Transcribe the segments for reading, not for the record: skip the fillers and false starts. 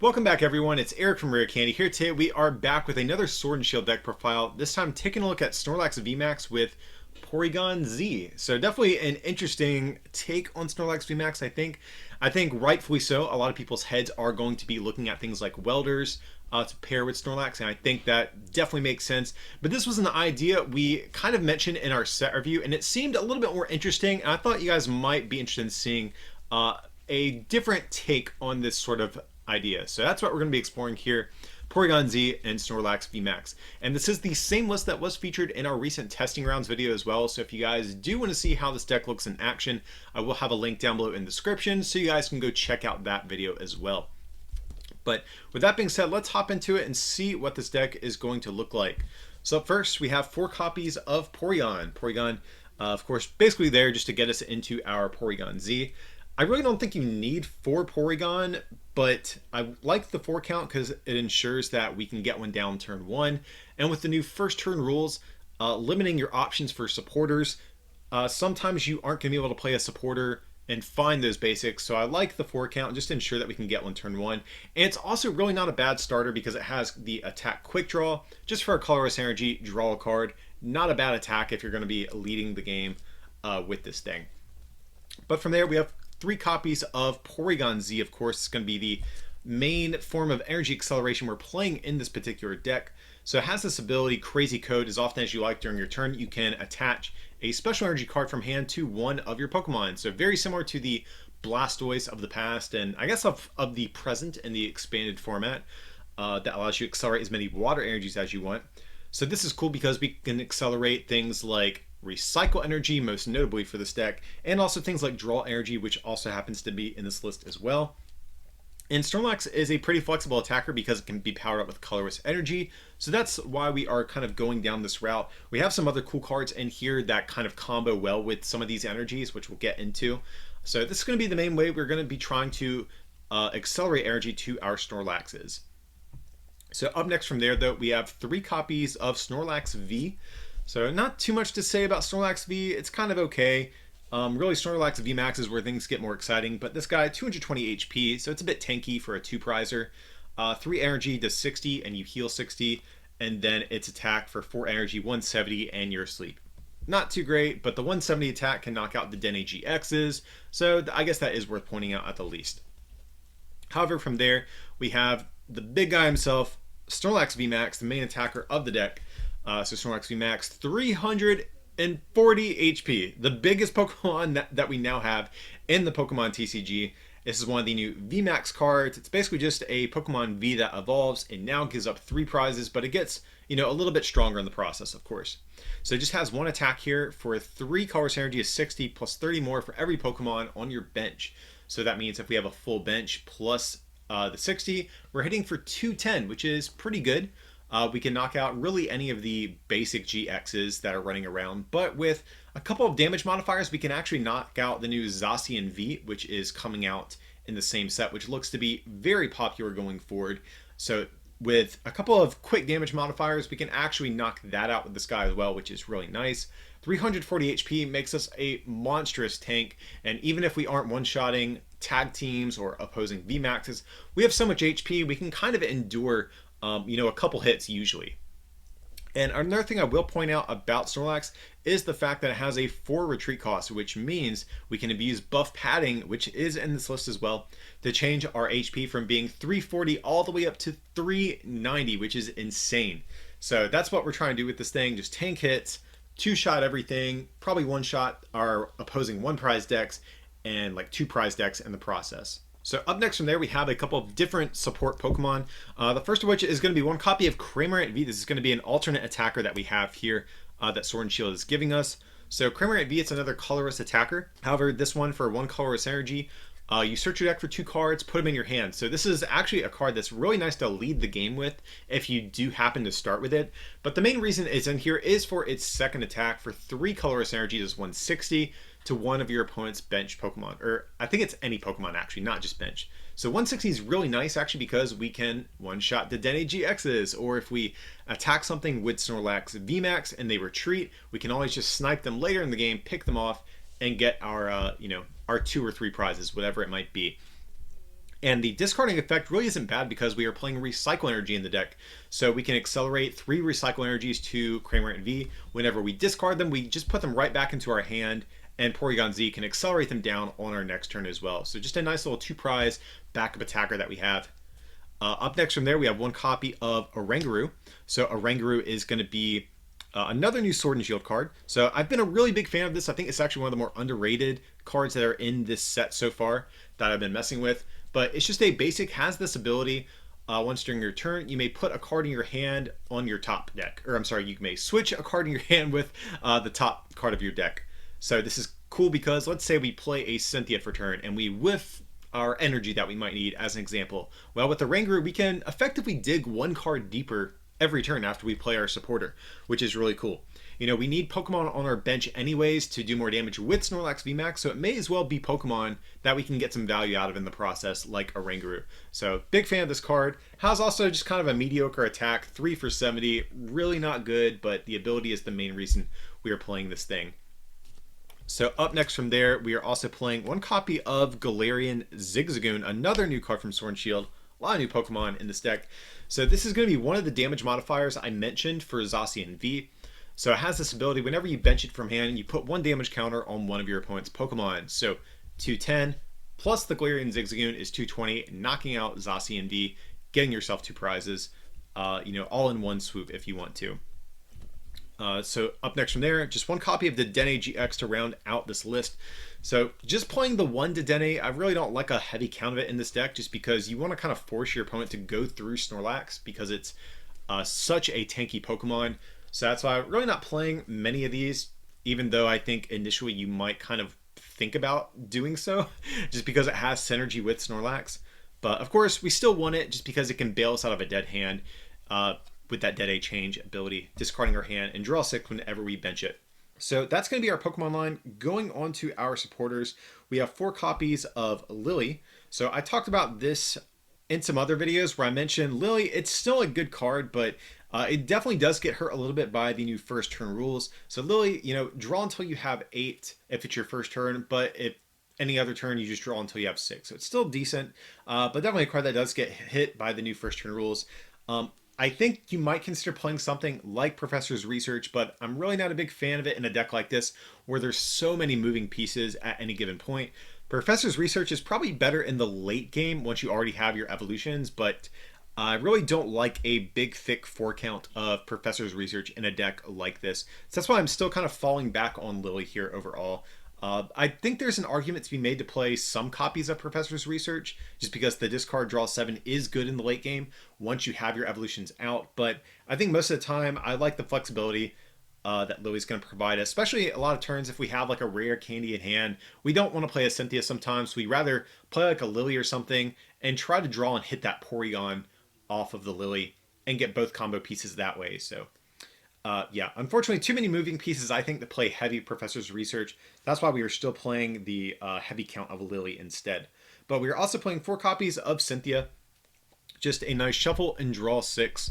Welcome back everyone, it's Eric from Rare Candy. Here today we are back with another Sword and Shield deck profile, this time taking a look at Snorlax VMAX with Porygon Z. So definitely an interesting take on Snorlax VMAX, I think. I think rightfully so, a lot of people's heads are going to be looking at things like welders to pair with Snorlax, and I think that definitely makes sense. But this was an idea we kind of mentioned in our set review, and it seemed a little bit more interesting, and I thought you guys might be interested in seeing a different take on this sort of idea. So that's what we're going to be exploring here. Porygon Z and Snorlax VMAX. And this is the same list that was featured in our recent testing rounds video as well. So if you guys do want to see how this deck looks in action, I will have a link down below in the description so you guys can go check out that video as well. But with that being said, let's hop into it and see what this deck is going to look like. So up first, we have 4 copies of Porygon. Porygon, of course, basically there just to get us into our Porygon Z. I really don't think you need 4 Porygon, but I like the 4 count because it ensures that we can get one down turn 1. And with the new first turn rules, limiting your options for supporters, sometimes you aren't going to be able to play a supporter and find those basics. So I like the 4 count just to ensure that we can get one turn 1. And it's also really not a bad starter because it has the attack quick draw. Just for a colorless energy, draw a card. Not a bad attack if you're going to be leading the game with this thing. But from there, we have 3 copies of Porygon Z. Of course, it's going to be the main form of energy acceleration we're playing in this particular deck. So it has this ability, Crazy Code, as often as you like during your turn, you can attach a special energy card from hand to one of your Pokemon. So very similar to the Blastoise of the past, and I guess of the present in the expanded format that allows you to accelerate as many water energies as you want. So this is cool because we can accelerate things like recycle energy, most notably for this deck, and also things like draw energy, which also happens to be in this list as well. And Snorlax is a pretty flexible attacker because it can be powered up with colorless energy, so that's why we are kind of going down this route. We have some other cool cards in here that kind of combo well with some of these energies, which we'll get into. So this is going to be the main way we're going to be trying to accelerate energy to our Snorlaxes. So up next from there, though, we have 3 copies of Snorlax V. So not too much to say about Snorlax V. It's kind of okay. Really, Snorlax VMAX is where things get more exciting. But this guy, 220 HP, so it's a bit tanky for a 2-prizer. 3 energy does 60, and you heal 60. And then its attack for 4 energy, 170, and you're asleep. Not too great, but the 170 attack can knock out the Dene GXs. So I guess that is worth pointing out at the least. However, from there, we have the big guy himself, Snorlax VMAX, the main attacker of the deck. So Snorlax VMAX, 340 HP, the biggest Pokemon that we now have in the Pokemon TCG. This is one of the new VMAX cards. It's basically just a Pokemon V that evolves and now gives up 3 prizes, but it gets, a little bit stronger in the process, of course. So it just has 1 attack here for 3 colorless energy is 60 plus 30 more for every Pokemon on your bench. So that means if we have a full bench plus the 60, we're hitting for 210, which is pretty good. We can knock out really any of the basic GXs that are running around, but with a couple of damage modifiers, we can actually knock out the new Zacian V, which is coming out in the same set, which looks to be very popular going forward. So with a couple of quick damage modifiers, we can actually knock that out with this guy as well, which is really nice. 340 HP makes us a monstrous tank, and even if we aren't one-shotting tag teams or opposing VMAXs, we have so much HP, we can kind of endure a couple hits usually. And another thing I will point out about Snorlax is the fact that it has a 4 retreat cost, which means we can abuse buff padding, which is in this list as well, to change our HP from being 340 all the way up to 390, which is insane. So that's what we're trying to do with this thing, just tank hits, 2-shot everything, probably 1-shot our opposing 1-prize decks, and like 2-prize decks in the process. So up next from there, we have a couple of different support Pokemon. The first of which is going to be 1 copy of Cramorant V. This is going to be an alternate attacker that we have here that Sword and Shield is giving us. So Cramorant V, it's another colorless attacker. However, this one for 1 colorless energy, you search your deck for 2 cards, put them in your hand. So this is actually a card that's really nice to lead the game with if you do happen to start with it. But the main reason it's in here is for its second attack for 3 colorless energy, is 160. To one of your opponent's bench Pokemon, or I think it's any Pokemon actually, not just bench. So 160 is really nice actually because we can one-shot the Dene GXs, or if we attack something with Snorlax VMAX and they retreat, we can always just snipe them later in the game, pick them off, and get our our 2 or 3 prizes, whatever it might be. And the discarding effect really isn't bad because we are playing Recycle Energy in the deck. So we can accelerate 3 Recycle Energies to Cramorant V. Whenever we discard them, we just put them right back into our hand, and Porygon Z can accelerate them down on our next turn as well. So just a nice little 2-prize backup attacker that we have. Up next from there, we have 1 copy of Oranguru. So Oranguru is going to be another new Sword and Shield card. So I've been a really big fan of this. I think it's actually one of the more underrated cards that are in this set so far that I've been messing with. But it's just a basic, has this ability. Once during your turn, you may put a card in your hand on your top deck. Or I'm sorry, you may switch a card in your hand with the top card of your deck. So this is cool because let's say we play a Cynthia for turn and we whiff our energy that we might need as an example. Well, with the Oranguru, we can effectively dig 1 card deeper every turn after we play our supporter, which is really cool. You know, we need Pokemon on our bench anyways to do more damage with Snorlax VMAX, so it may as well be Pokemon that we can get some value out of in the process, like Oranguru. So, big fan of this card. Has also just kind of a mediocre attack, 3 for 70, really not good, but the ability is the main reason we are playing this thing. So up next from there, we are also playing 1 copy of Galarian Zigzagoon, another new card from Sword and Shield. A lot of new Pokemon in this deck. So this is going to be one of the damage modifiers I mentioned for Zacian V. So it has this ability, whenever you bench it from hand, you put 1 damage counter on one of your opponent's Pokemon. So 210 plus the Galarian Zigzagoon is 220, knocking out Zacian V, getting yourself 2 prizes, all in one swoop if you want to. So up next from there, just 1 copy of the Dedenne GX to round out this list. So just playing the 1 Dedenne, I really don't like a heavy count of it in this deck just because you want to kind of force your opponent to go through Snorlax because it's such a tanky Pokemon. So that's why I'm really not playing many of these, even though I think initially you might kind of think about doing so just because it has synergy with Snorlax. But of course, we still want it just because it can bail us out of a dead hand with that Dead A change ability, discarding our hand and draw 6 whenever we bench it. So that's going to be our Pokemon line. Going on to our supporters, we have 4 copies of Lily. So I talked about this in some other videos where I mentioned Lily. It's still a good card, but it definitely does get hurt a little bit by the new first turn rules. So Lily, draw until you have 8 if it's your first turn, but if any other turn, you just draw until you have 6. So it's still decent, but definitely a card that does get hit by the new first turn rules. I think you might consider playing something like Professor's Research, but I'm really not a big fan of it in a deck like this where there's so many moving pieces at any given point. Professor's Research is probably better in the late game once you already have your evolutions, but I really don't like a big, thick 4 count of Professor's Research in a deck like this. So that's why I'm still kind of falling back on Lily here overall. I think there's an argument to be made to play some copies of Professor's Research, just because the discard draw 7 is good in the late game once you have your evolutions out. But I think most of the time, I like the flexibility that Lily's going to provide, especially a lot of turns if we have like a rare candy in hand. We don't want to play a Cynthia sometimes, so we rather play like a Lily or something and try to draw and hit that Porygon off of the Lily and get both combo pieces that way. So yeah, unfortunately, too many moving pieces, I think, to play heavy Professor's Research. That's why we are still playing the heavy count of Lily instead. But we are also playing 4 copies of Cynthia. Just a nice shuffle and draw 6.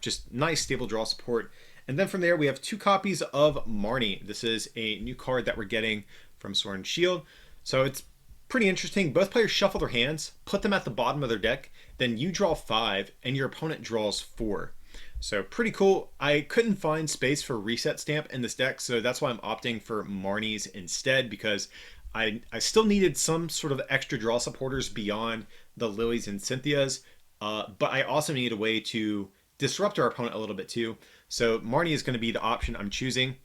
Just nice stable draw support. And then from there, we have 2 copies of Marnie. This is a new card that we're getting from Sword and Shield. So it's pretty interesting. Both players shuffle their hands, put them at the bottom of their deck, then you draw 5, and your opponent draws 4. So pretty cool. I couldn't find space for Reset Stamp in this deck, so that's why I'm opting for Marnie's instead, because I still needed some sort of extra draw supporters beyond the Lilies and Cynthias, but I also need a way to disrupt our opponent a little bit too. So Marnie is going to be the option I'm choosing.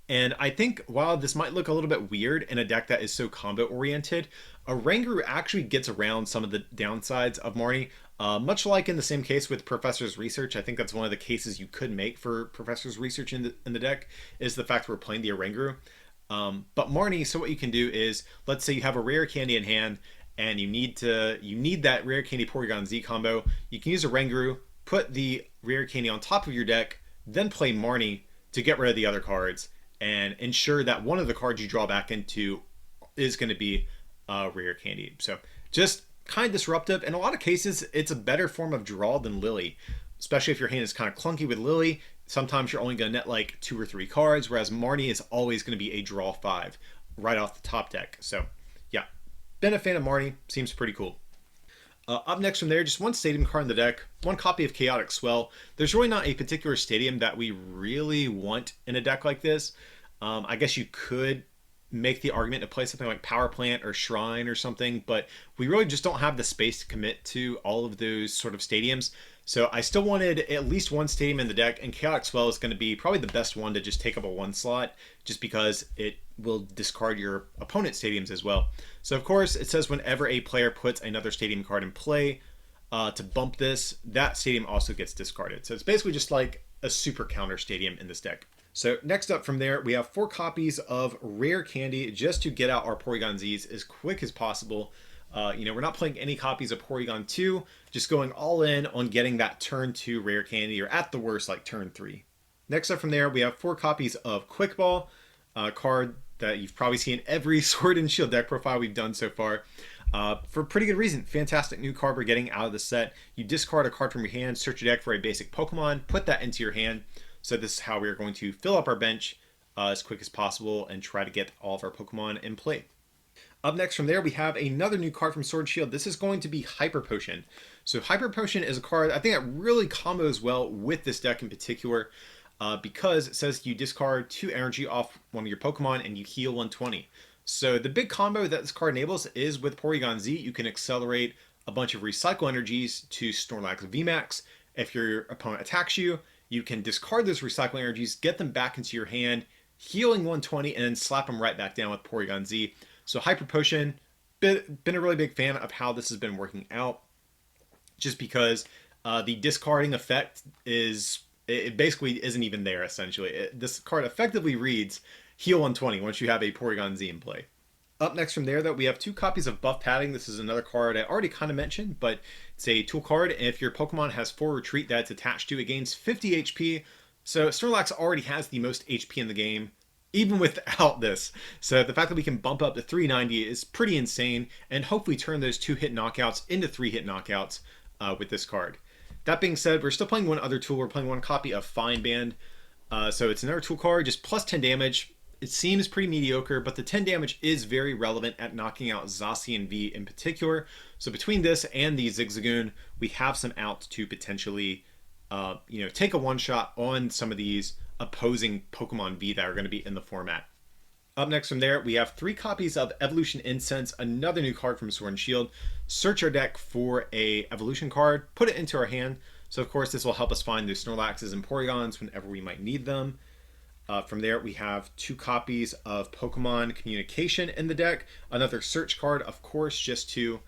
And I think while this might look a little bit weird in a deck that is so combo oriented, Oranguru actually gets around some of the downsides of Marnie. Much like in the same case with Professor's Research, I think that's one of the cases you could make for Professor's Research in the deck, is the fact we're playing the Oranguru. But Marnie, so what you can do is, let's say you have a rare candy in hand, and you need that rare candy Porygon Z combo. You can use Oranguru, put the rare candy on top of your deck, then play Marnie to get rid of the other cards, and ensure that one of the cards you draw back into is going to be rare candy. So just kind of disruptive. In a lot of cases, it's a better form of draw than Lily, especially if your hand is kind of clunky with Lily. Sometimes you're only going to net like 2 or 3 cards, whereas Marnie is always going to be a draw 5 right off the top deck. So yeah, Been a fan of Marnie, seems pretty cool. Up next from there, just one stadium card in the deck, one copy of Chaotic Swell. There's really not a particular stadium that we really want in a deck like this. I guess you could make the argument to play something like Power Plant or Shrine or something, but we really just don't have the space to commit to all of those sort of stadiums. So I still wanted at least one stadium in the deck, and Chaotic Swell is going to be probably the best one to just take up a one slot, just because it will discard your opponent's stadiums as well. So of course it says whenever a player puts another stadium card in play, to bump this, that stadium also gets discarded. So it's basically just like a super counter stadium in this deck. So next up from there, we have 4 copies of Rare Candy just to get out our Porygon Zs as quick as possible. We're not playing any copies of Porygon 2, just going all in on getting that turn 2 Rare Candy, or at the worst, like turn 3. Next up from there, we have 4 copies of Quick Ball, a card that you've probably seen every Sword and Shield deck profile we've done so far. For pretty good reason. Fantastic new card we're getting out of the set. You discard a card from your hand, search your deck for a basic Pokemon, put that into your hand. So this is how we're going to fill up our bench as quick as possible and try to get all of our Pokemon in play. Up next from there, we have another new card from Sword and Shield. This is going to be Hyper Potion. So Hyper Potion is a card I think that really combos well with this deck in particular, because it says you discard 2 energy off one of your Pokemon and you heal 120. So the big combo that this card enables is with Porygon Z, you can accelerate a bunch of recycle energies to Snorlax VMAX. If your opponent attacks you, you can discard those recycling energies, get them back into your hand, healing 120, and then slap them right back down with Porygon Z. So Hyper Potion, been a really big fan of how this has been working out, just because the discarding effect it basically isn't even there, essentially. This card effectively reads heal 120 once you have a Porygon Z in play. Up next from there, though, we have 2 copies of Buff Padding. This is another card I already kind of mentioned, but it's a tool card. And if your Pokemon has 4 retreat that it's attached to, it gains 50 HP. So Snorlax already has the most HP in the game, even without this. So the fact that we can bump up to 390 is pretty insane, and hopefully turn those 2-hit knockouts into 3-hit knockouts with this card. That being said, we're still playing one other tool. We're playing one copy of Fine Band. So it's another tool card, just plus 10 damage. It seems pretty mediocre, but the 10 damage is very relevant at knocking out Zacian V in particular. So between this and the Zigzagoon, we have some out to potentially take a one-shot on some of these opposing Pokemon V that are going to be in the format. Up next from there, we have 3 copies of Evolution Incense, another new card from Sword and Shield. Search our deck for a Evolution card, put it into our hand. So of course this will help us find those Snorlaxes and Porygons whenever we might need them. From there, we have 2 copies of Pokemon Communication in the deck. Another search card, of course, just to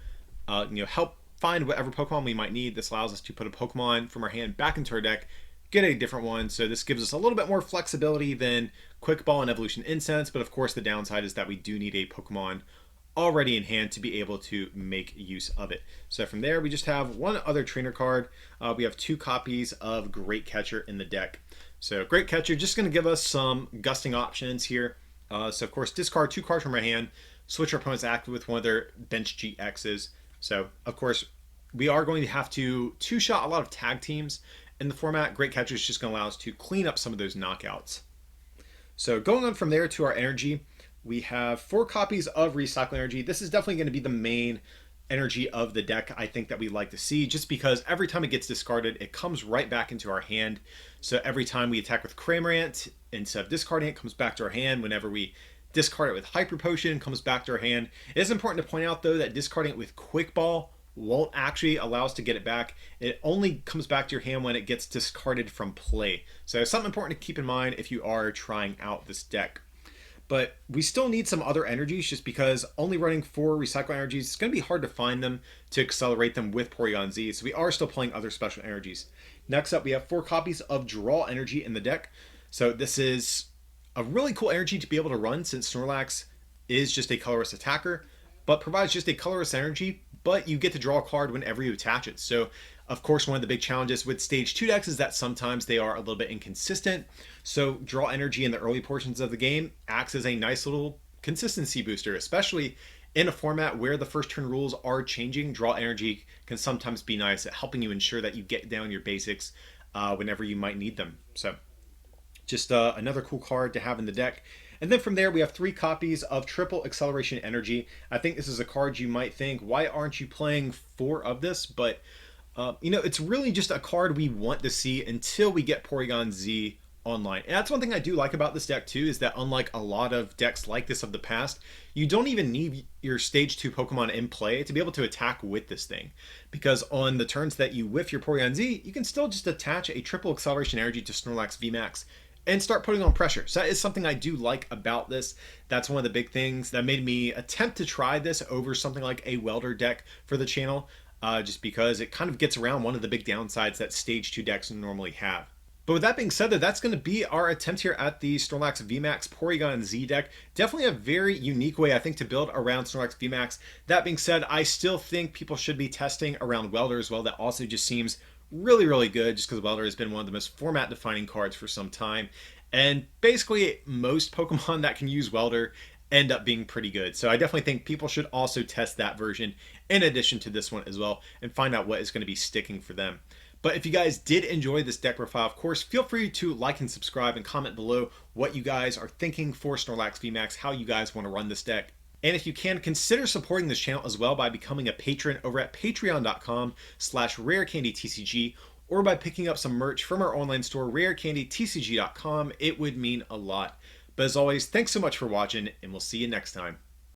help find whatever Pokemon we might need. This allows us to put a Pokemon from our hand back into our deck, get a different one. So this gives us a little bit more flexibility than Quick Ball and Evolution Incense. But of course, the downside is that we do need a Pokemon already in hand to be able to make use of it. So from there, we just have one other trainer card. We have 2 copies of Great Catcher in the deck. So Great Catcher, just going to give us some gusting options here. So of course, discard 2 cards from our hand, switch our opponent's active with one of their bench GXs. So of course, we are going to have to 2-shot a lot of tag teams in the format. Great Catcher is just going to allow us to clean up some of those knockouts. So going on from there to our energy, we have 4 copies of Recycle Energy. This is definitely going to be the main energy of the deck I think that we like to see, just because every time it gets discarded, it comes right back into our hand. So every time we attack with Cramorant, instead of discarding it, comes back to our hand. Whenever we discard it with Hyper Potion, it comes back to our hand. It is important to point out, though, that discarding it with Quick Ball won't actually allow us to get it back. It only comes back to your hand when it gets discarded from play. So it's something important to keep in mind if you are trying out this deck. But we still need some other energies, just because only running 4 recycle energies, it's going to be hard to find them to accelerate them with Porygon Z. So we are still playing other special energies. Next up, we have 4 copies of Draw Energy in the deck. So this is a really cool energy to be able to run, since Snorlax is just a colorless attacker, but provides just a colorless energy, but you get to draw a card whenever you attach it. So of course, one of the big challenges with Stage 2 decks is that sometimes they are a little bit inconsistent. So Draw Energy in the early portions of the game acts as a nice little consistency booster, especially in a format where the first turn rules are changing. Draw Energy can sometimes be nice at helping you ensure that you get down your basics whenever you might need them. So just another cool card to have in the deck. And then from there, we have 3 copies of Triple Acceleration Energy. I think this is a card you might think, why aren't you playing 4 of this? But, you know, it's really just a card we want to see until we get Porygon Z online. And that's one thing I do like about this deck too, is that unlike a lot of decks like this of the past, you don't even need your stage 2 Pokemon in play to be able to attack with this thing. Because on the turns that you whiff your Porygon Z, you can still just attach a Triple Acceleration Energy to Snorlax VMAX and start putting on pressure. So that is something I do like about this. That's one of the big things that made me attempt to try this over something like a Welder deck for the channel, just because it kind of gets around one of the big downsides that stage 2 decks normally have. But with that being said, that's going to be our attempt here at the Snorlax VMAX Porygon Z deck. Definitely a very unique way, I think, to build around Snorlax VMAX. That being said, I still think people should be testing around Welder as well. That also just seems really, really good, just because Welder has been one of the most format-defining cards for some time. And basically, most Pokemon that can use Welder end up being pretty good. So I definitely think people should also test that version in addition to this one as well, and find out what is going to be sticking for them. But if you guys did enjoy this deck profile, of course, feel free to like and subscribe and comment below what you guys are thinking for Snorlax VMAX, how you guys want to run this deck. And if you can, consider supporting this channel as well by becoming a patron over at patreon.com/rarecandytcg, or by picking up some merch from our online store, rarecandytcg.com. It would mean a lot. But as always, thanks so much for watching, and we'll see you next time.